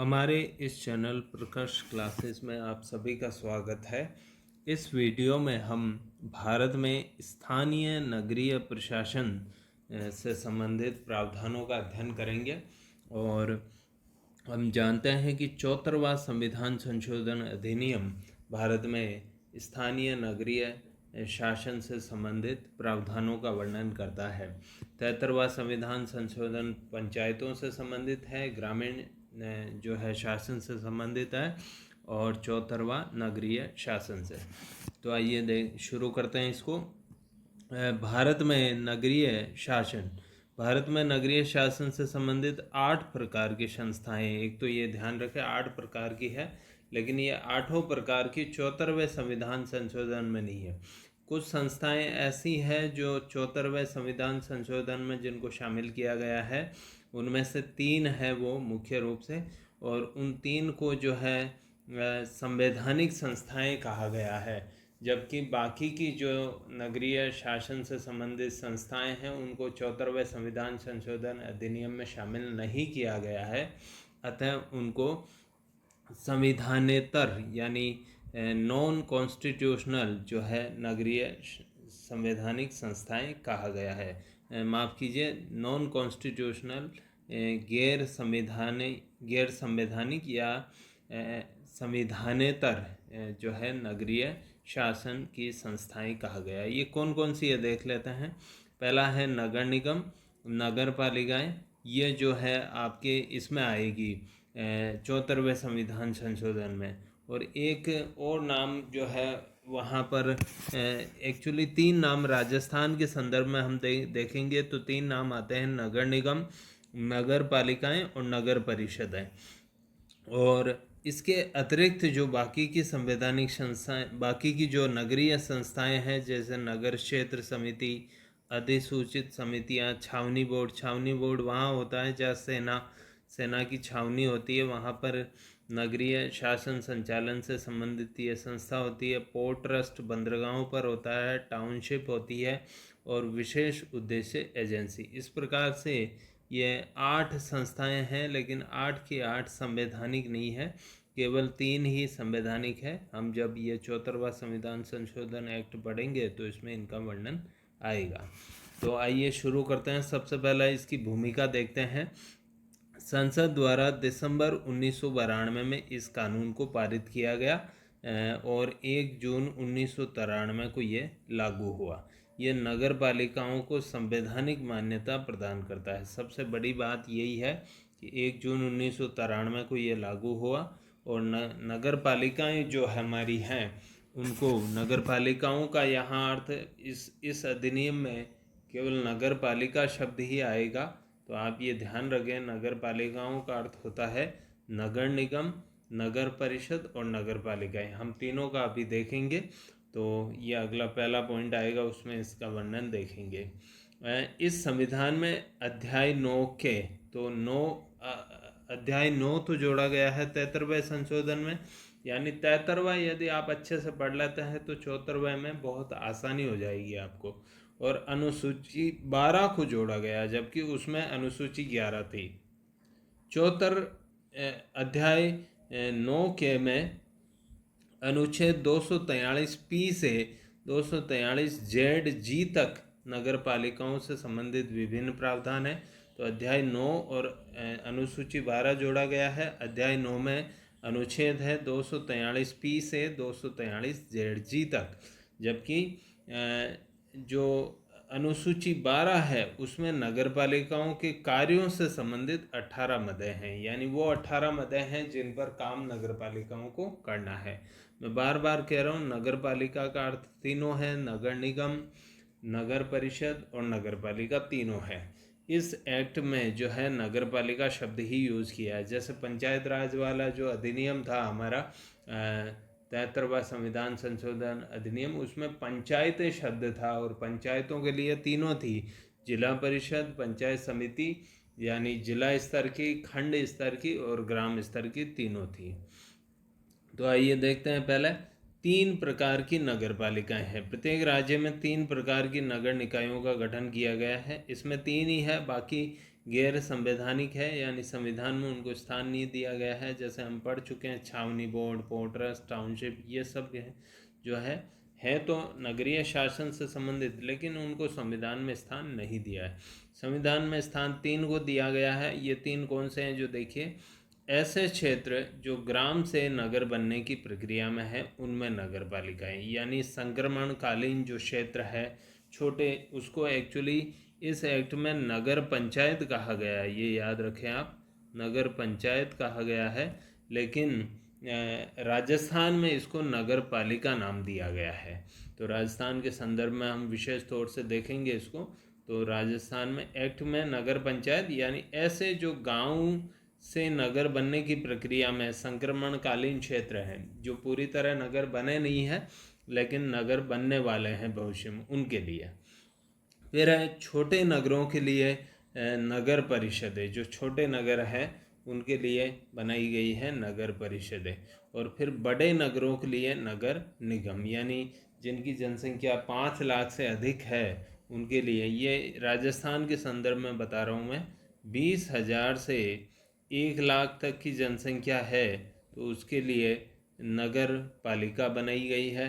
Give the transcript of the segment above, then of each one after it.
हमारे इस channel प्रकर्ष classes में आप सभी का स्वागत है। इस वीडियो में हम भारत में स्थानीय नगरीय प्रशासन से संबंधित प्रावधानों का अध्ययन करेंगे और हम जानते हैं कि 74वां संविधान संशोधन अधिनियम भारत में स्थानीय नगरीय शासन से संबंधित प्रावधानों का वर्णन करता है। 73वां संविधान संशोधन पंचायतों से संबंधित है, ग्रामीण जो है शासन से संबंधित है और 74वां नगरीय शासन से। तो आइए शुरू करते हैं इसको। भारत में नगरीय शासन से संबंधित 8 प्रकार की संस्थाएं, एक तो ये ध्यान रखें 8 प्रकार की है, लेकिन ये 8 प्रकार की 74वें संविधान संशोधन में नहीं है। कुछ संस्थाएं ऐसी हैं जो 74वें संविधान संशोधन में जिनको शामिल किया गया है, उनमें से 3 है वो मुख्य रूप से, और उन 3 को जो है संवैधानिक संस्थाएं कहा गया है, जबकि बाकी की जो नगरीय शासन से संबंधित संस्थाएं हैं उनको 74वें संविधान संशोधन अधिनियम में शामिल नहीं किया गया है। अतः उनको संविधानेतर यानी नॉन कॉन्स्टिट्यूशनल जो है नगरीय संवैधानिक संस्थाएं कहा गया है। माफ़ कीजिए, नॉन कॉन्स्टिट्यूशनल गैर संवैधानिक या संविधानेतर जो है नगरीय शासन की संस्थाएं कहा गया है। ये कौन कौन सी है देख लेते हैं। पहला है नगर निगम, नगर पालिकाएँ। ये जो है आपके इसमें आएगी 74वें संविधान संशोधन में। और एक और नाम जो है वहाँ पर एक्चुअली 3 नाम राजस्थान के संदर्भ में हम देखेंगे तो 3 नाम आते हैं, नगर निगम, नगर पालिकाएँ और नगर परिषदें। और इसके अतिरिक्त जो बाकी की संवैधानिक संस्थाएं, बाकी की जो नगरीय संस्थाएं हैं, जैसे नगर क्षेत्र समिति, अधिसूचित समितियां, छावनी बोर्ड वहाँ होता है जहाँ सेना की छावनी होती है, वहाँ पर नगरीय शासन संचालन से संबंधित ये संस्था होती है। पोर्ट ट्रस्ट बंदरगाहों पर होता है, टाउनशिप होती है और विशेष उद्देश्य एजेंसी। इस प्रकार से ये 8 संस्थाएं हैं, लेकिन 8 की 8 संवैधानिक नहीं है, केवल 3 ही संवैधानिक है। हम जब ये 74वां संविधान संशोधन एक्ट पढ़ेंगे तो इसमें इनका वर्णन आएगा। तो आइए शुरू करते हैं। सबसे पहला इसकी भूमिका देखते हैं। संसद द्वारा दिसंबर 1992 में इस कानून को पारित किया गया और 1 जून 1993 को ये लागू हुआ। ये नगर पालिकाओं को संवैधानिक मान्यता प्रदान करता है। सबसे बड़ी बात यही है कि 1 जून 1993 को ये लागू हुआ और नगर पालिकाएँ जो हमारी हैं उनको, नगर पालिकाओं का यहाँ अर्थ इस अधिनियम में केवल नगर पालिका शब्द ही आएगा। तो आप ये ध्यान रखें, नगर पालिकाओं का अर्थ होता है नगर निगम, नगर परिषद और नगर पालिकाएं। हम तीनों का अभी देखेंगे, तो ये अगला पहला पॉइंट आएगा, उसमें इसका वर्णन देखेंगे। इस संविधान में अध्याय 9 के तो अध्याय 9 तो जोड़ा गया है 73वें संशोधन में, यानी 73वां यदि आप अच्छे से पढ़ लेते हैं तो 74वें में बहुत आसानी हो जाएगी आपको। और अनुसूची 12 को जोड़ा गया, जबकि उसमें अनुसूची 11 थी। 74 अध्याय 9 के में अनुच्छेद 243 से 243 जेड जी तक नगर पालिकाओं से संबंधित विभिन्न प्रावधान है। तो अध्याय 9 और अनुसूची 12 जोड़ा गया है। अध्याय 9 में अनुच्छेद है 243 पी से 243 जेड जी तक, जबकि जो अनुसूची 12 है उसमें नगर पालिकाओं के कार्यों से संबंधित 18 मदें हैं, यानी वो 18 मदें हैं जिन पर काम नगर पालिकाओं को करना है। मैं बार बार कह रहा हूँ, नगर पालिका का अर्थ तीनों है, नगर निगम, नगर परिषद और नगर पालिका तीनों है। इस एक्ट में जो है नगर पालिका शब्द ही यूज़ किया है। जैसे पंचायत राज वाला जो अधिनियम था हमारा 73वां संविधान संशोधन अधिनियम, उसमें पंचायतें शब्द था और पंचायतों के लिए तीनों थी, जिला परिषद, पंचायत समिति यानी जिला स्तर की, खंड स्तर की और ग्राम स्तर की तीनों थी। तो आइए देखते हैं। पहले 3 प्रकार की नगर पालिकाएँ हैं। प्रत्येक राज्य में 3 प्रकार की नगर निकायों का गठन किया गया है। इसमें 3 ही है, बाकी गैर संवैधानिक है, यानी संविधान में उनको स्थान नहीं दिया गया है। जैसे हम पढ़ चुके हैं, छावनी बोर्ड, पोर्टर्स, टाउनशिप, ये सब जो है तो नगरीय शासन से संबंधित, लेकिन उनको संविधान में स्थान नहीं दिया है। संविधान में स्थान 3 को दिया गया है। ये 3 कौन से हैं, जो देखिए, ऐसे क्षेत्र जो ग्राम से नगर बनने की प्रक्रिया में है उनमें नगर पालिकाएँ, यानी संक्रमणकालीन जो क्षेत्र है छोटे, उसको एक्चुअली इस एक्ट में नगर पंचायत कहा गया है। ये याद रखें आप, नगर पंचायत कहा गया है, लेकिन राजस्थान में इसको नगर पालिका नाम दिया गया है। तो राजस्थान के संदर्भ में हम विशेष तौर से देखेंगे इसको। तो राजस्थान में एक्ट में नगर पंचायत, यानी ऐसे जो गांव से नगर बनने की प्रक्रिया में संक्रमणकालीन क्षेत्र हैं, जो पूरी तरह नगर बने नहीं हैं लेकिन नगर बनने वाले हैं भविष्य में, उनके लिए। फिर है छोटे नगरों के लिए नगर परिषदें, जो छोटे नगर हैं उनके लिए बनाई गई है नगर परिषदें। और फिर बड़े नगरों के लिए नगर निगम, यानी जिनकी जनसंख्या 5 लाख से अधिक है उनके लिए। ये राजस्थान के संदर्भ में बता रहा हूँ मैं। 20,000 से 1 लाख तक की जनसंख्या है तो उसके लिए नगर पालिका बनाई गई है।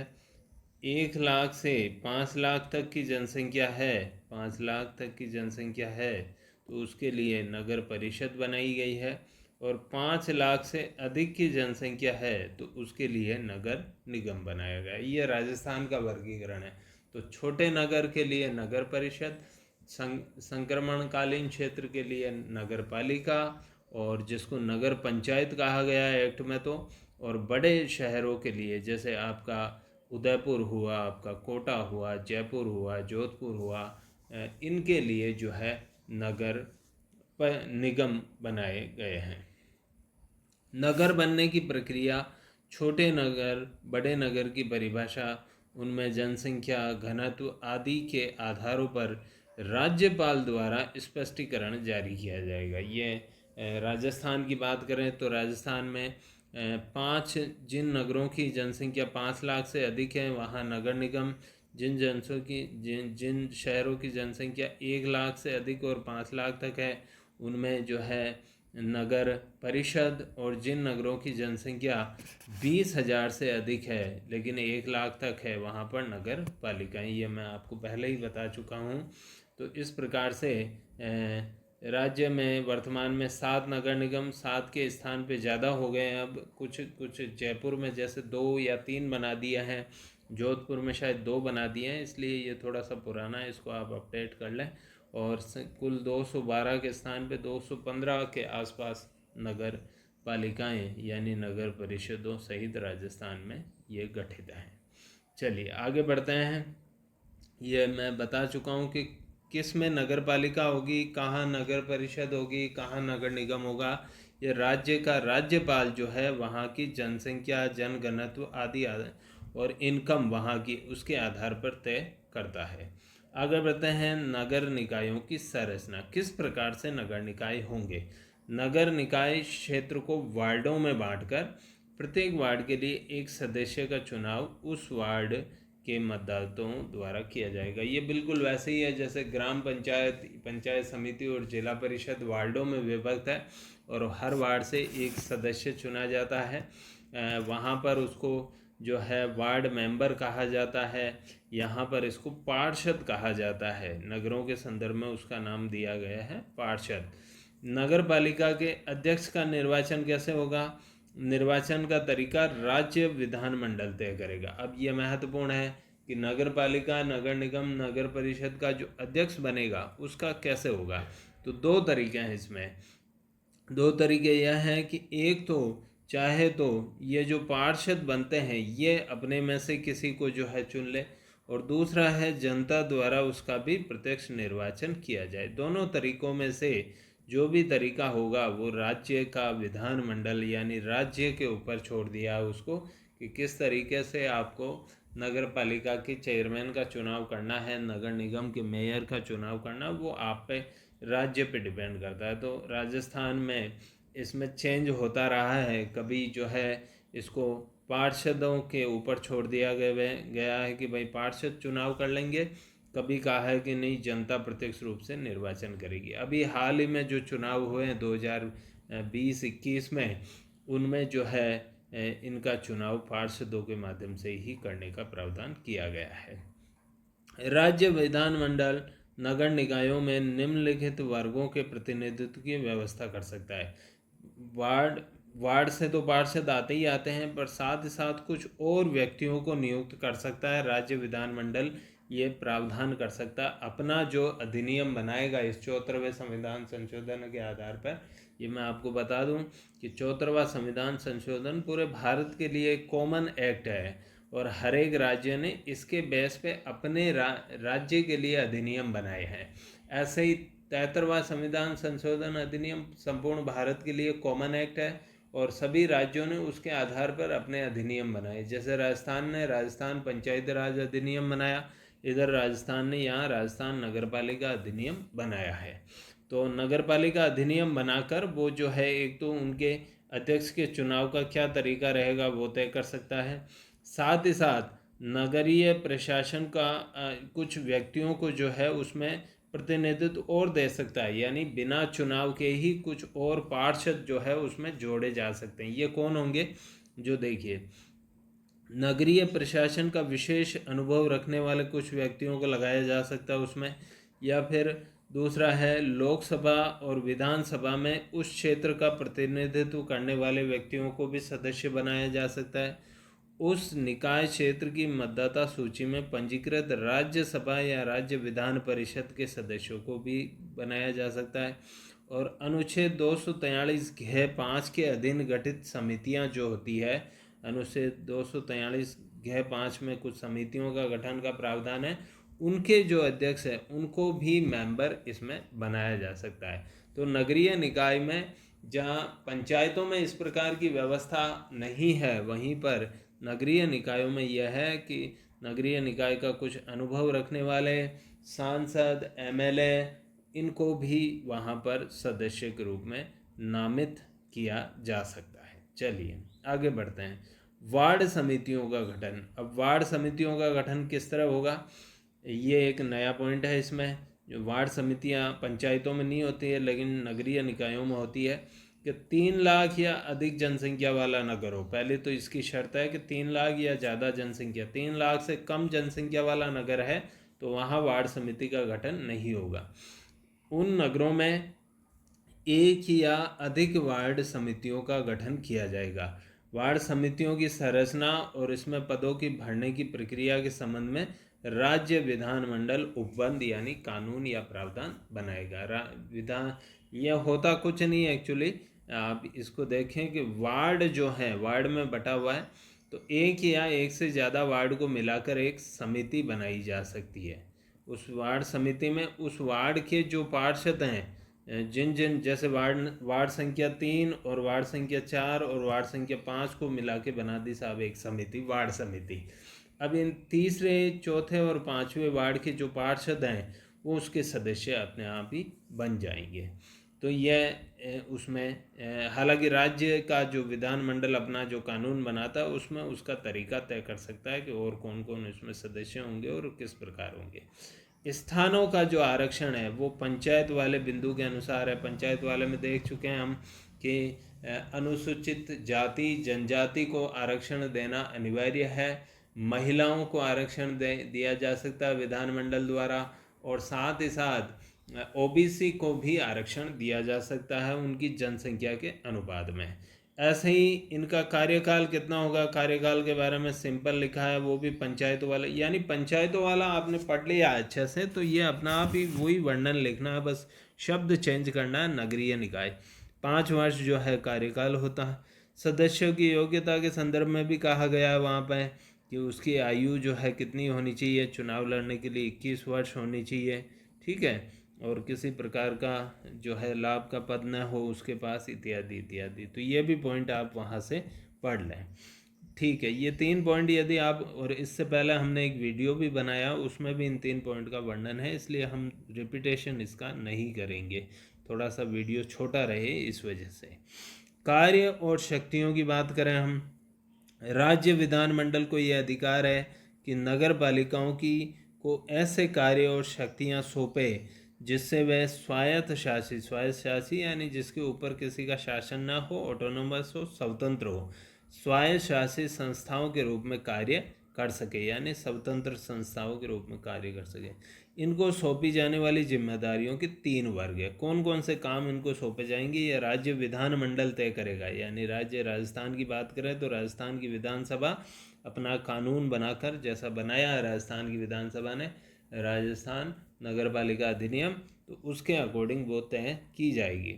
1 लाख से 5 लाख तक की जनसंख्या है, 5 लाख तक की जनसंख्या है तो उसके लिए नगर परिषद बनाई गई है। और 5 लाख से अधिक की जनसंख्या है तो उसके लिए नगर निगम बनाया गया है। ये राजस्थान का वर्गीकरण है। तो छोटे नगर के लिए नगर परिषद, संक्रमणकालीन क्षेत्र के लिए नगर पालिका, और जिसको नगर पंचायत कहा गया है एक्ट में तो। और बड़े शहरों के लिए जैसे आपका उदयपुर हुआ, आपका कोटा हुआ, जयपुर हुआ, जोधपुर हुआ, इनके लिए जो है नगर निगम बनाए गए हैं। नगर बनने की प्रक्रिया, छोटे नगर, बड़े नगर की परिभाषा, उनमें जनसंख्या, घनत्व आदि के आधारों पर राज्यपाल द्वारा स्पष्टीकरण जारी किया जाएगा। ये राजस्थान की बात करें तो राजस्थान में 5 जिन नगरों की जनसंख्या 5 लाख से अधिक है वहाँ नगर निगम, जिन शहरों की जनसंख्या 1 लाख से अधिक और 5 लाख तक है उनमें जो है नगर परिषद, और जिन नगरों की जनसंख्या 20,000 से अधिक है लेकिन 1 लाख तक है वहाँ पर नगर पालिकाएँ। ये मैं आपको पहले ही बता चुका हूँ। तो इस प्रकार से राज्य में वर्तमान में 7 नगर निगम, 7 के स्थान पे ज़्यादा हो गए हैं। अब कुछ जयपुर में जैसे 2 या 3 बना दिया है, जोधपुर में शायद 2 बना दिए हैं, इसलिए ये थोड़ा सा पुराना है, इसको आप अपडेट कर लें। और कुल 212 के स्थान पे 215 के आसपास नगर पालिकाएँ यानी नगर परिषदों सहित राजस्थान में ये गठित हैं। चलिए आगे बढ़ते हैं। ये मैं बता चुका हूँ कि किस में नगर पालिका होगी, कहाँ नगर परिषद होगी, कहाँ नगर निगम होगा। ये राज्य का राज्यपाल जो है वहाँ की जनसंख्या, जनघनत्व आदि और इनकम वहाँ की उसके आधार पर तय करता है। आगे बढ़ते हैं। नगर निकायों की संरचना, किस प्रकार से नगर निकाय होंगे। नगर निकाय क्षेत्र को वार्डों में बांटकर प्रत्येक वार्ड के लिए एक सदस्य का चुनाव उस वार्ड के मतदाताओं द्वारा किया जाएगा। ये बिल्कुल वैसे ही है जैसे ग्राम पंचायत, पंचायत समिति और जिला परिषद वार्डों में विभक्त है और हर वार्ड से एक सदस्य चुना जाता है। वहाँ पर उसको जो है वार्ड मेंबर कहा जाता है। यहाँ पर इसको पार्षद कहा जाता है। नगरों के संदर्भ में उसका नाम दिया गया है पार्षद। नगर पालिका के अध्यक्ष का निर्वाचन कैसे होगा। निर्वाचन का तरीका राज्य विधानमंडल तय करेगा। अब ये महत्वपूर्ण है कि नगर पालिका, नगर निगम, नगर परिषद का जो अध्यक्ष बनेगा उसका कैसे होगा। तो 2 तरीके हैं इसमें। 2 तरीके यह हैं कि एक तो चाहे तो ये जो पार्षद बनते हैं ये अपने में से किसी को जो है चुन ले, और दूसरा है जनता द्वारा उसका भी प्रत्यक्ष निर्वाचन किया जाए। दोनों तरीकों में से जो भी तरीका होगा वो राज्य का विधानमंडल यानी राज्य के ऊपर छोड़ दिया उसको कि किस तरीके से आपको नगर पालिका के चेयरमैन का चुनाव करना है, नगर निगम के मेयर का चुनाव करना, वो आप पे राज्य पे डिपेंड करता है। तो राजस्थान में इसमें चेंज होता रहा है। कभी जो है इसको पार्षदों के ऊपर छोड़ दिया गया है कि भाई पार्षद चुनाव कर लेंगे, कभी कहा है कि नहीं जनता प्रत्यक्ष रूप से निर्वाचन करेगी। अभी हाल ही में जो चुनाव हुए हैं 2020-21 में, उनमें जो है इनका चुनाव पार्षदों के माध्यम से ही करने का प्रावधान किया गया है। राज्य विधानमंडल नगर निकायों में निम्नलिखित वर्गों के प्रतिनिधित्व की व्यवस्था कर सकता है। वार्ड से तो पार्षद आते ही आते हैं, पर साथ ही साथ कुछ और व्यक्तियों को नियुक्त कर सकता है राज्य विधानमंडल। ये प्रावधान कर सकता है, अपना जो अधिनियम बनाएगा इस 74वें संविधान संशोधन के आधार पर। ये मैं आपको बता दूं कि 74वां संविधान संशोधन पूरे भारत के लिए कॉमन एक्ट है और हर एक राज्य ने इसके बेस पे अपने राज्य के लिए अधिनियम बनाए हैं। ऐसे ही 73वां संविधान संशोधन अधिनियम संपूर्ण भारत के लिए कॉमन एक्ट है और सभी राज्यों ने उसके आधार पर अपने अधिनियम बनाए। जैसे राजस्थान ने राजस्थान पंचायती राज अधिनियम बनाया, इधर राजस्थान ने यहाँ राजस्थान नगरपालिका अधिनियम बनाया है। तो नगरपालिका अधिनियम बनाकर वो जो है एक तो उनके अध्यक्ष के चुनाव का क्या तरीका रहेगा वो तय कर सकता है, साथ ही साथ नगरीय प्रशासन का कुछ व्यक्तियों को जो है उसमें प्रतिनिधित्व और दे सकता है, यानी बिना चुनाव के ही कुछ और पार्षद जो है उसमें जोड़े जा सकते हैं। ये कौन होंगे? जो देखिए, नगरीय प्रशासन का विशेष अनुभव रखने वाले कुछ व्यक्तियों को लगाया जा सकता है उसमें, या फिर दूसरा है लोकसभा और विधानसभा में उस क्षेत्र का प्रतिनिधित्व करने वाले व्यक्तियों को भी सदस्य बनाया जा सकता है। उस निकाय क्षेत्र की मतदाता सूची में पंजीकृत राज्यसभा या राज्य विधान परिषद के सदस्यों को भी बनाया जा सकता है। और अनुच्छेद 243(5) के अधीन गठित समितियां जो होती है, अनुच्छेद 243(5) में कुछ समितियों का गठन का प्रावधान है, उनके जो अध्यक्ष हैं उनको भी मेंबर इसमें बनाया जा सकता है। तो नगरीय निकाय में जहाँ पंचायतों में इस प्रकार की व्यवस्था नहीं है, वहीं पर नगरीय निकायों में यह है कि नगरीय निकाय का कुछ अनुभव रखने वाले सांसद, एमएलए, इनको भी वहाँ पर सदस्य के रूप में नामित किया जा सकता है। चलिए आगे बढ़ते हैं। वार्ड समितियों का गठन। अब वार्ड समितियों का गठन किस तरह होगा, ये एक नया पॉइंट है इसमें। जो वार्ड समितियां पंचायतों में नहीं होती है लेकिन नगरीय निकायों में होती है कि 3 लाख या अधिक जनसंख्या वाला नगर हो। पहले तो इसकी शर्त है कि 3 लाख या ज़्यादा जनसंख्या, 3 लाख से कम जनसंख्या वाला नगर है तो वहाँ वार्ड समिति का गठन नहीं होगा। उन नगरों में एक या अधिक वार्ड समितियों का गठन किया जाएगा। वार्ड समितियों की संरचना और इसमें पदों की भरने की प्रक्रिया के संबंध में राज्य विधानमंडल उपबंध यानी कानून या प्रावधान बनाएगा। विधान यह होता कुछ नहीं है एक्चुअली। आप इसको देखें कि वार्ड जो है वार्ड में बटा हुआ है, तो एक या एक से ज़्यादा वार्ड को मिलाकर एक समिति बनाई जा सकती है। उस वार्ड समिति में उस वार्ड के जो पार्षद हैं, जिन जिन जैसे वार्ड संख्या 3 और वार्ड संख्या 4 और वार्ड संख्या 5 को मिला के बना दी साहब एक समिति, वार्ड समिति। अब इन तीसरे, चौथे और 5वें वार्ड के जो पार्षद हैं वो उसके सदस्य अपने आप ही बन जाएंगे। तो यह उसमें हालांकि राज्य का जो विधानमंडल अपना जो कानून बनाता है उसमें उसका तरीका तय कर सकता है कि और कौन कौन इसमें सदस्य होंगे और किस प्रकार होंगे। स्थानों का जो आरक्षण है वो पंचायत वाले बिंदु के अनुसार है। पंचायत वाले में देख चुके हैं हम कि अनुसूचित जाति जनजाति को आरक्षण देना अनिवार्य है, महिलाओं को आरक्षण दिया जा सकता है विधानमंडल द्वारा, और साथ ही साथ ओबीसी को भी आरक्षण दिया जा सकता है उनकी जनसंख्या के अनुपात में। ऐसे ही इनका कार्यकाल कितना होगा, कार्यकाल के बारे में सिंपल लिखा है, वो भी पंचायतों वाला, यानी पंचायतों वाला आपने पढ़ लिया अच्छे से तो ये अपना आप ही वही वर्णन लिखना है, बस शब्द चेंज करना है। नगरीय निकाय 5 वर्ष जो है कार्यकाल होता है। सदस्यों की योग्यता के संदर्भ में भी कहा गया है वहाँ पर कि उसकी आयु जो है कितनी होनी चाहिए, चुनाव लड़ने के लिए 21 वर्ष होनी चाहिए, ठीक है, और किसी प्रकार का जो है लाभ का पद न हो उसके पास, इत्यादि इत्यादि। तो ये भी पॉइंट आप वहाँ से पढ़ लें, ठीक है। ये 3 पॉइंट यदि आप, और इससे पहले हमने एक वीडियो भी बनाया उसमें भी इन 3 पॉइंट का वर्णन है, इसलिए हम रिपीटेशन इसका नहीं करेंगे, थोड़ा सा वीडियो छोटा रहे इस वजह से। कार्य और शक्तियों की बात करें हम, राज्य विधानमंडल को यह अधिकार है कि नगर पालिकाओं की को ऐसे कार्य और शक्तियां सौंपे जिससे वह स्वायत्त शासी यानी जिसके ऊपर किसी का शासन ना हो, ऑटोनोमस हो, स्वतंत्र हो, स्वायत्त शासी संस्थाओं के रूप में कार्य कर सके, यानी स्वतंत्र संस्थाओं के रूप में कार्य कर सके। इनको सौंपी जाने वाली जिम्मेदारियों के 3 वर्ग है। कौन कौन से काम इनको सौंपे जाएंगे, ये राज्य विधानमंडल तय करेगा। यानी राज्य राजस्थान की बात करें तो राजस्थान की विधानसभा अपना कानून बनाकर, जैसा बनाया है राजस्थान की विधानसभा ने राजस्थान नगरपालिका अधिनियम, तो उसके अकॉर्डिंग वो तय की जाएगी।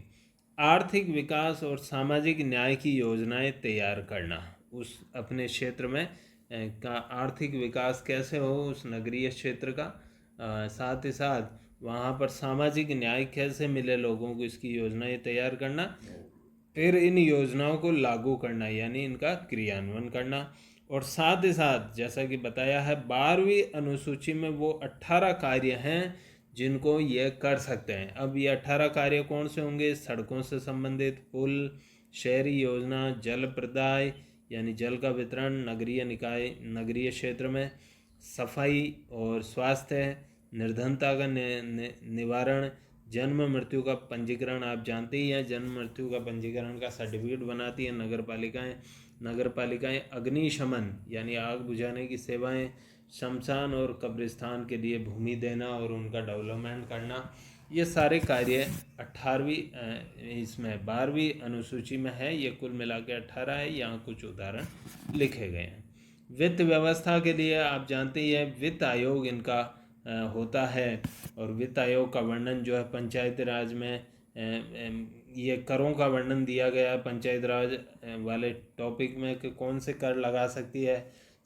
आर्थिक विकास और सामाजिक न्याय की योजनाएं तैयार करना, उस अपने क्षेत्र में का आर्थिक विकास कैसे हो उस नगरीय क्षेत्र का, साथ ही साथ वहाँ पर सामाजिक न्याय कैसे मिले लोगों को, इसकी योजनाएं तैयार करना। फिर इन योजनाओं को लागू करना यानी इनका क्रियान्वयन करना। और साथ ही साथ जैसा कि बताया है 12वीं अनुसूची में वो 18 कार्य हैं जिनको ये कर सकते हैं। अब ये 18 कार्य कौन से होंगे, सड़कों से संबंधित, पुल, शहरी योजना, जल प्रदाय यानी जल का वितरण नगरीय निकाय नगरीय क्षेत्र में, सफाई और स्वास्थ्य, निर्धनता का निवारण, जन्म मृत्यु का पंजीकरण। आप जानते ही हैं जन्म मृत्यु का पंजीकरण का सर्टिफिकेट बनाती है नगरपालिकाएं। अग्निशमन यानी आग बुझाने की सेवाएं, शमशान और कब्रिस्तान के लिए भूमि देना और उनका डेवलपमेंट करना, ये सारे कार्य 18वीं इसमें 12वीं अनुसूची में है। ये कुल मिला के 18 है। यहाँ कुछ उदाहरण लिखे गए हैं। वित्त व्यवस्था के लिए आप जानते ही हैं वित्त आयोग इनका होता है। और वित्त आयोग का वर्णन जो है पंचायती राज में ये करों का वर्णन दिया गया है पंचायत राज वाले टॉपिक में कि कौन से कर लगा सकती है।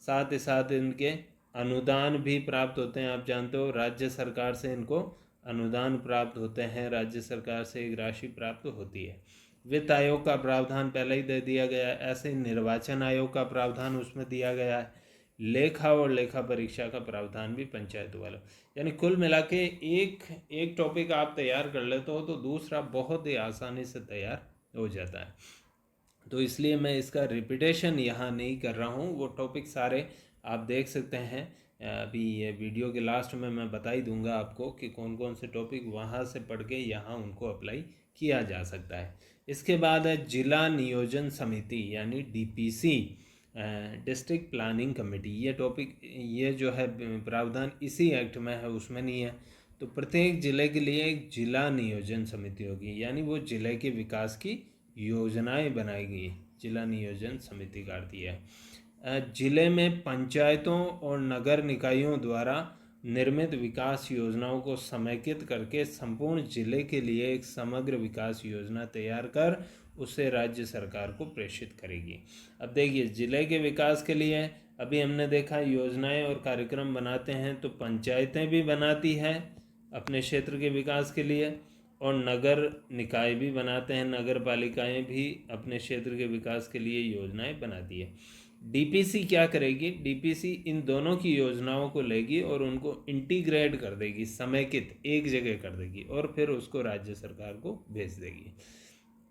साथ ही साथ इनके अनुदान भी प्राप्त होते हैं। आप जानते हो राज्य सरकार से इनको अनुदान प्राप्त होते हैं, राज्य सरकार से एक राशि प्राप्त होती है। वित्त आयोग का प्रावधान पहले ही दे दिया गया है। ऐसे ही निर्वाचन आयोग का प्रावधान उसमें दिया गया है। लेखा और लेखा परीक्षा का प्रावधान भी पंचायत वालों, यानी कुल मिला के एक टॉपिक आप तैयार कर लेते हो तो दूसरा बहुत ही आसानी से तैयार हो जाता है। तो इसलिए मैं इसका रिपीटेशन यहाँ नहीं कर रहा हूँ, वो टॉपिक सारे आप देख सकते हैं। अभी ये वीडियो के लास्ट में मैं बता ही दूंगा आपको कि कौन कौन से टॉपिक वहाँ से पढ़ के यहाँ उनको अप्लाई किया जा सकता है। इसके बाद है जिला नियोजन समिति यानी डीपीसी, डिस्ट्रिक्ट प्लानिंग कमेटी। ये टॉपिक ये जो है प्रावधान इसी एक्ट में है, उसमें नहीं है। तो प्रत्येक जिले के लिए एक जिला नियोजन समिति होगी, यानी वो जिले के विकास की योजनाएं बनाएगी। जिला नियोजन समिति का अर्थ है जिले में पंचायतों और नगर निकायों द्वारा निर्मित विकास योजनाओं को समेकित करके संपूर्ण जिले के लिए एक समग्र विकास योजना तैयार कर उसे राज्य सरकार को प्रेषित करेगी। अब देखिए जिले के विकास के लिए अभी हमने देखा योजनाएं और कार्यक्रम बनाते हैं तो पंचायतें भी बनाती है अपने क्षेत्र के विकास के लिए, और नगर निकाय भी बनाते हैं, नगर पालिकाएँ भी अपने क्षेत्र के विकास के लिए योजनाएं बनाती है। डीपीसी क्या करेगी, डीपीसी इन दोनों की योजनाओं को लेगी और उनको इंटीग्रेट कर देगी, समेकित एक जगह कर देगी और फिर उसको राज्य सरकार को भेज देगी।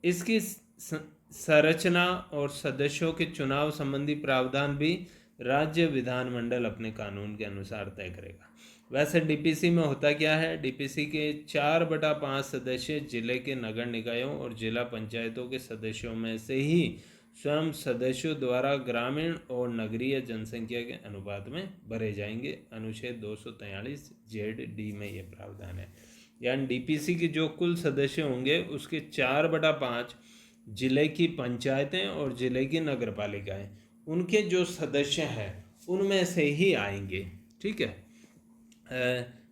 इसकी संरचना और सदस्यों के चुनाव संबंधी प्रावधान भी राज्य विधानमंडल अपने कानून के अनुसार तय करेगा। वैसे डीपीसी में होता क्या है, डीपीसी के 4/5 सदस्य जिले के नगर निकायों और जिला पंचायतों के सदस्यों में से ही स्वयं सदस्यों द्वारा ग्रामीण और नगरीय जनसंख्या के अनुपात में भरे जाएंगे। अनुच्छेद 243 ZD में ये प्रावधान है। यानी डीपीसी के जो कुल सदस्य होंगे उसके 4/5 जिले की पंचायतें और जिले की नगर पालिकाएँ, उनके जो सदस्य हैं उनमें से ही आएंगे। ठीक है।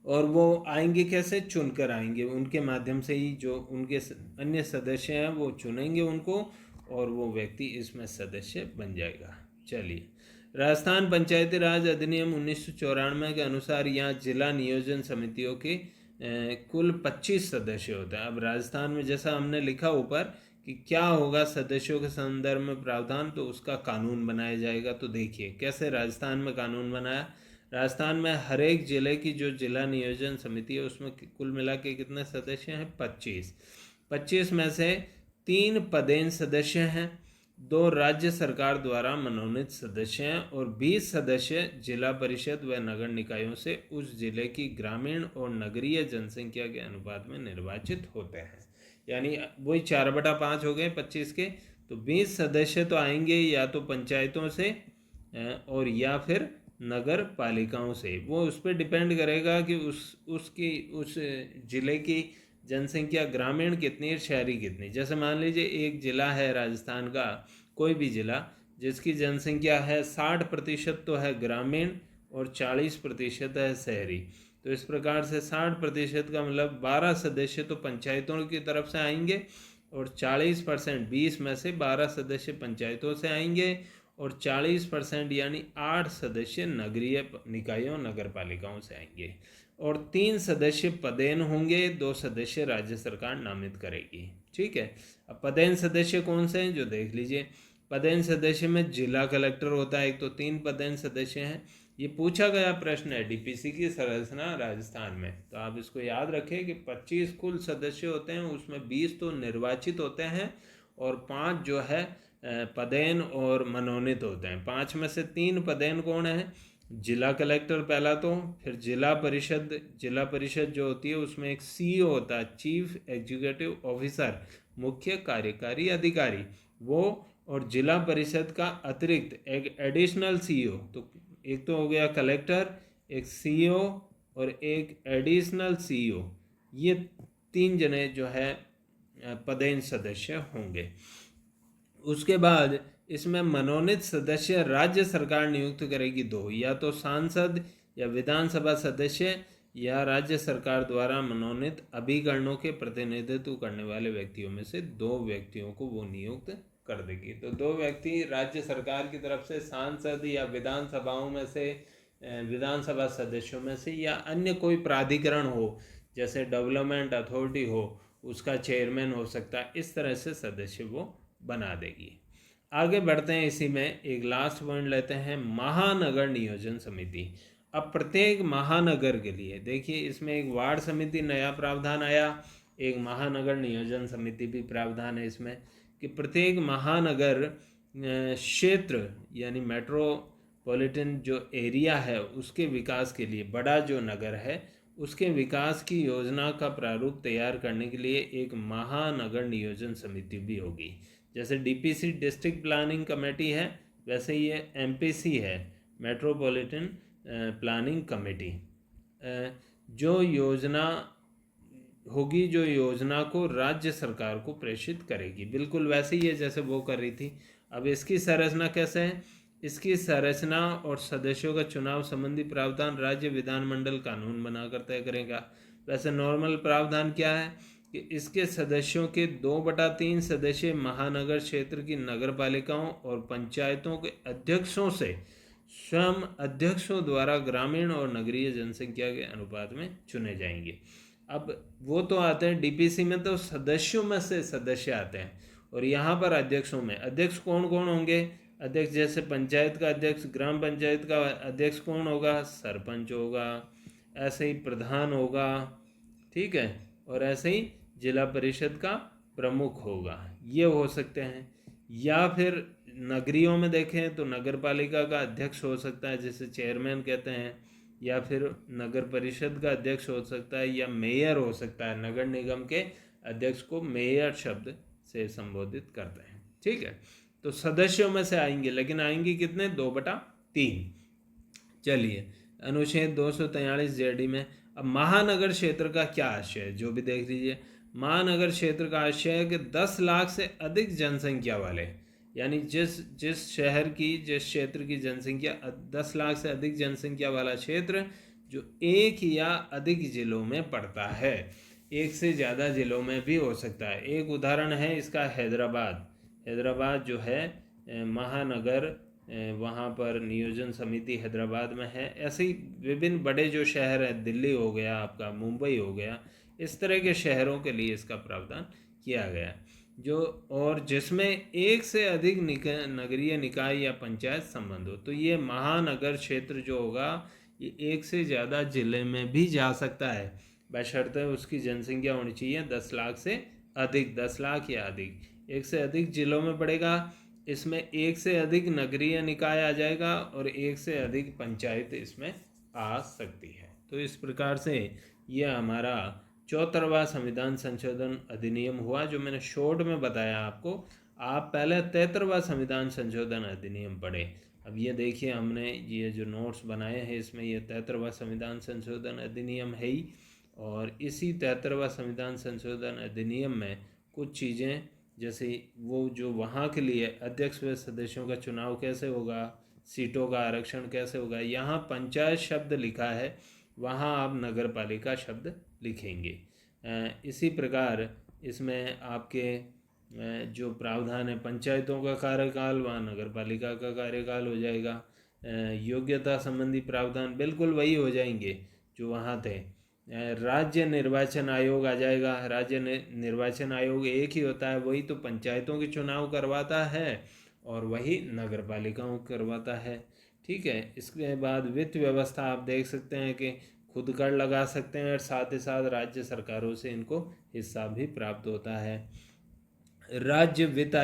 और वो आएंगे कैसे, चुनकर आएंगे, उनके माध्यम से ही जो उनके अन्य सदस्य हैं वो चुनेंगे उनको और वो व्यक्ति इसमें सदस्य बन जाएगा। चलिए, राजस्थान पंचायती राज अधिनियम 1994 के अनुसार यहाँ जिला नियोजन समितियों के कुल 25 सदस्य होते हैं। अब राजस्थान में जैसा हमने लिखा ऊपर कि क्या होगा सदस्यों के संदर्भ में प्रावधान, तो उसका कानून बनाया जाएगा। तो देखिए कैसे राजस्थान में कानून बनाया। राजस्थान में हर एक जिले की जो जिला नियोजन समिति है उसमें कुल मिला के कितने सदस्य हैं, 25 में से 3 पदेन सदस्य हैं 2 राज्य सरकार द्वारा मनोनीत सदस्य हैं और 20 सदस्य जिला परिषद व नगर निकायों से उस जिले की ग्रामीण और नगरीय जनसंख्या के अनुपात में निर्वाचित होते हैं। यानी वही 4/5 हो गए 25 के, तो 20 सदस्य तो आएंगे या तो पंचायतों से और या फिर नगर पालिकाओं से। वो उस पर डिपेंड करेगा कि उस जिले की जनसंख्या ग्रामीण कितनी, शहरी कितनी। जैसे मान लीजिए एक ज़िला है राजस्थान का, कोई भी ज़िला जिसकी जनसंख्या है 60% तो है ग्रामीण और 40% है शहरी, तो इस प्रकार से 60% का मतलब 12 सदस्य तो पंचायतों की तरफ से आएंगे और 40% 20 में से 12 सदस्य पंचायतों से आएंगे और 40% यानी 8 सदस्य नगरीय निकायों नगर पालिकाओं से आएंगे और 3 सदस्य पदेन होंगे, 2 सदस्य राज्य सरकार नामित करेगी। ठीक है। अब पदेन सदस्य कौन से हैं जो देख लीजिए। पदेन सदस्य में जिला कलेक्टर होता है एक, तो 3 पदेन सदस्य हैं। ये पूछा गया प्रश्न है डीपीसी की संरचना राजस्थान में, तो आप इसको याद रखें कि 25 कुल सदस्य होते हैं, उसमें 20 तो निर्वाचित होते हैं और 5 जो है पदेन और मनोनीत होते हैं। 5 में से 3 पदेन कौन है, जिला कलेक्टर पहला, तो फिर जिला परिषद जो होती है उसमें एक सीईओ होता है, चीफ एग्जीक्यूटिव ऑफिसर, मुख्य कार्यकारी अधिकारी, वो, और जिला परिषद का अतिरिक्त एक एडिशनल सीईओ। तो एक तो हो गया कलेक्टर, एक सीईओ और एक एडिशनल सीईओ, ये 3 जने जो है पदेन सदस्य होंगे। उसके बाद इसमें मनोनीत सदस्य राज्य सरकार नियुक्त करेगी 2, या तो सांसद या विधानसभा सदस्य या राज्य सरकार द्वारा मनोनीत अभिकरणों के प्रतिनिधित्व करने वाले व्यक्तियों में से 2 व्यक्तियों को वो नियुक्त कर देगी। तो 2 व्यक्ति राज्य सरकार की तरफ से, सांसद या विधानसभाओं में से, विधानसभा सदस्यों में से, या अन्य कोई प्राधिकरण हो जैसे डेवलपमेंट अथॉरिटी हो उसका चेयरमैन हो सकता है, इस तरह से सदस्य वो बना देगी। आगे बढ़ते हैं, इसी में एक लास्ट पॉइंट लेते हैं, महानगर नियोजन समिति। अब प्रत्येक महानगर के लिए देखिए इसमें एक वार्ड समिति नया प्रावधान आया, एक महानगर नियोजन समिति भी प्रावधान है इसमें, कि प्रत्येक महानगर क्षेत्र यानी मेट्रोपॉलिटन जो एरिया है उसके विकास के लिए, बड़ा जो नगर है उसके विकास की योजना का प्रारूप तैयार करने के लिए एक महानगर नियोजन समिति भी होगी। जैसे डीपीसी डिस्ट्रिक्ट प्लानिंग कमेटी है, वैसे ये एमपीसी है, मेट्रोपॉलिटन प्लानिंग कमेटी। जो योजना होगी, जो योजना को राज्य सरकार को प्रेषित करेगी, बिल्कुल वैसे ही है जैसे वो कर रही थी। अब इसकी संरचना कैसे है, इसकी संरचना और सदस्यों का चुनाव संबंधी प्रावधान राज्य विधानमंडल कानून बनाकर तय करेगा। वैसे नॉर्मल प्रावधान क्या है कि इसके सदस्यों के 2/3 सदस्य महानगर क्षेत्र की नगर पालिकाओं और पंचायतों के अध्यक्षों से स्वयं अध्यक्षों द्वारा ग्रामीण और नगरीय जनसंख्या के अनुपात में चुने जाएंगे। अब वो तो आते हैं डीपीसी में, तो सदस्यों में से सदस्य आते हैं, और यहाँ पर अध्यक्षों में अध्यक्ष कौन कौन होंगे, अध्यक्ष जैसे पंचायत का अध्यक्ष, ग्राम पंचायत का अध्यक्ष कौन होगा, सरपंच होगा, ऐसे ही प्रधान होगा, ठीक है, और ऐसे ही जिला परिषद का प्रमुख होगा, ये हो सकते हैं। या फिर नगरियों में देखें तो नगर पालिका का अध्यक्ष हो सकता है जिसे चेयरमैन कहते हैं, या फिर नगर परिषद का अध्यक्ष हो सकता है, या मेयर हो सकता है। नगर निगम के अध्यक्ष को मेयर शब्द से संबोधित करते हैं। ठीक है, तो सदस्यों में से आएंगे, लेकिन आएंगे कितने, 2/3। चलिए, अनुच्छेद 243 जेडी में अब महानगर क्षेत्र का क्या आशय है, जो भी देख लीजिए। महानगर क्षेत्र का आशय है कि 10 लाख से अधिक जनसंख्या वाले, यानी जिस शहर की, जिस क्षेत्र की जनसंख्या 10 लाख से अधिक जनसंख्या वाला क्षेत्र जो एक या अधिक जिलों में पड़ता है, एक से ज़्यादा जिलों में भी हो सकता है। एक उदाहरण है इसका हैदराबाद जो है महानगर, वहाँ पर नियोजन समिति हैदराबाद में है। ऐसे ही विभिन्न बड़े जो शहर हैं, दिल्ली हो गया आपका, मुंबई हो गया, इस तरह के शहरों के लिए इसका प्रावधान किया गया, जो और जिसमें एक से अधिक नगरीय निकाय या पंचायत संबंध हो। तो ये महानगर क्षेत्र जो होगा ये एक से ज़्यादा जिले में भी जा सकता है, बशर्ते उसकी जनसंख्या होनी चाहिए 10 लाख से अधिक, 10 लाख या अधिक। एक से अधिक जिलों में पड़ेगा इसमें एक से अधिक नगरीय निकाय आ जाएगा और एक से अधिक पंचायत इसमें आ सकती है। तो इस प्रकार से यह हमारा 74वां संविधान संशोधन अधिनियम हुआ, जो मैंने शॉर्ट में बताया आपको। आप पहले 73वां संविधान संशोधन अधिनियम पढ़े। अब ये देखिए, हमने ये जो नोट्स बनाए हैं इसमें ये 73वां संविधान संशोधन अधिनियम है ही, और इसी 73वां संविधान संशोधन अधिनियम में कुछ चीज़ें, जैसे वो जो वहाँ के लिए अध्यक्ष व सदस्यों का चुनाव कैसे होगा, सीटों का आरक्षण कैसे होगा, यहाँ पंचायत शब्द लिखा है, वहाँ आप नगर पालिका शब्द लिखेंगे। इसी प्रकार इसमें आपके जो प्रावधान है, पंचायतों का कार्यकाल वहाँ नगर पालिका का कार्यकाल हो जाएगा। योग्यता संबंधी प्रावधान बिल्कुल वही हो जाएंगे जो वहाँ थे। राज्य निर्वाचन आयोग आ जाएगा। राज्य निर्वाचन आयोग एक ही होता है, वही तो पंचायतों के चुनाव करवाता है और वही नगर पालिकाओं करवाता है। ठीक है। इसके बाद वित्त व्यवस्था आप देख सकते हैं कि खुद कर लगा सकते हैं और साथ ही साथ राज्य सरकारों से इनको हिस्सा भी प्राप्त होता है। राज्य वित्त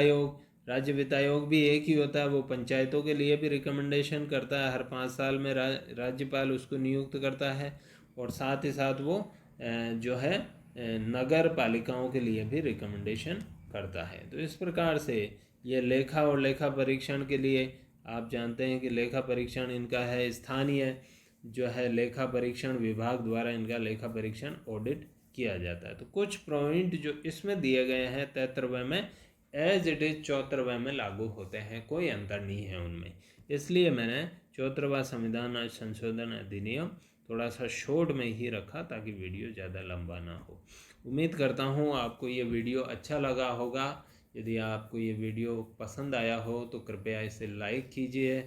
आयोग भी एक ही होता है, वो पंचायतों के लिए भी रिकमेंडेशन करता है। हर 5 साल में राज्यपाल उसको नियुक्त करता है, और साथ ही साथ वो जो है नगर पालिकाओं के लिए भी रिकमेंडेशन करता है। तो इस प्रकार से ये लेखा और लेखा परीक्षण के लिए आप जानते हैं कि लेखा परीक्षण इनका है स्थानीय जो है लेखा परीक्षण विभाग द्वारा इनका लेखा परीक्षण ऑडिट किया जाता है। तो कुछ पॉइंट जो इसमें दिए गए हैं 73वें में, एज इट इज 74वें में लागू होते हैं, कोई अंतर नहीं है उनमें। इसलिए मैंने 74वां संविधान संशोधन अधिनियम थोड़ा सा शॉर्ट में ही रखा ताकि वीडियो ज़्यादा लंबा ना हो। उम्मीद करता हूँ आपको ये वीडियो अच्छा लगा होगा। यदि आपको ये वीडियो पसंद आया हो तो कृपया इसे लाइक कीजिए,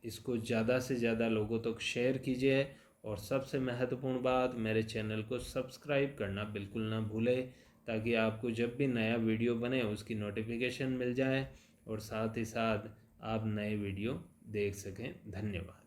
इसको ज़्यादा से ज़्यादा लोगों तक शेयर कीजिए, और सबसे महत्वपूर्ण बात, मेरे चैनल को सब्सक्राइब करना बिल्कुल ना भूलें, ताकि आपको जब भी नया वीडियो बने उसकी नोटिफिकेशन मिल जाए और साथ ही साथ आप नए वीडियो देख सकें। धन्यवाद।